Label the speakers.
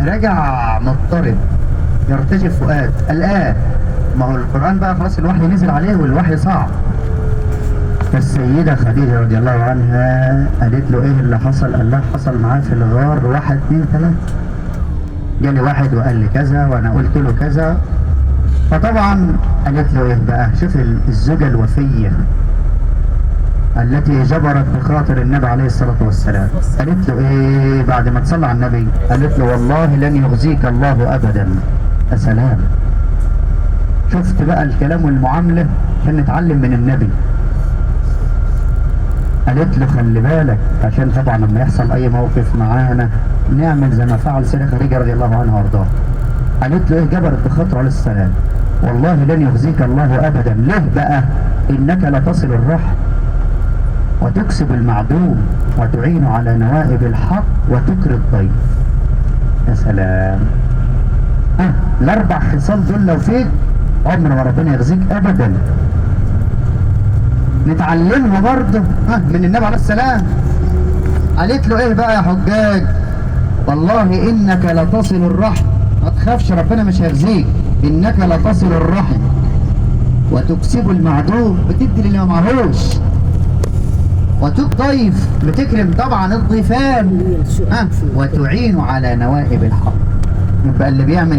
Speaker 1: رجع مضطرب يرتجف فؤاد قلقان. ما هو القرآن بقى خلاص الوحي نزل عليه والوحي صعب. فالسيدة خديجة رضي الله عنها قالت له ايه اللي حصل؟ قال لها حصل معاه في الغار 1 2 3. جالي واحد وقال لي كذا وانا قلت له كذا. فطبعا قالت له ايه بقى؟ شوف الزوجة الوفية التي جبرت بخاطر النبي عليه الصلاة والسلام. قالت له ايه بعد ما تصلى على النبي؟ قالت له والله لن يخزيك الله ابدا. يا سلام، شفت بقى الكلام والمعاملة عشان نتعلم من النبي. قالت له خلي بالك، عشان طبعا لما يحصل اي موقف معانا نعمل زي ما فعل سيدة خديجة رضي الله عنها وارضاها. قالت له ايه جبرت بخاطره عليه السلام؟ والله لن يخزيك الله ابدا. ليه بقى؟ انك لتصل الرحم وتكسب المعدوم وتعين على نوائب الحق وتكري الضيف. يا سلام، الاربع خصال دول لو فيك عمر ما ربنا يخزيك ابدا. نتعلمها برضه من النبي عليه السلام. قالت له ايه بقى يا حجاج؟ والله انك لتصل الرحم، ما تخافش ربنا مش هيخزيك. انك لتصل الرحم وتكسب المعدوم، بتدي للي ما معهوش، وتضيف، بتكرم طبعا الضيفان، وتعين على نوائب الحق. يبقى اللي بيعمل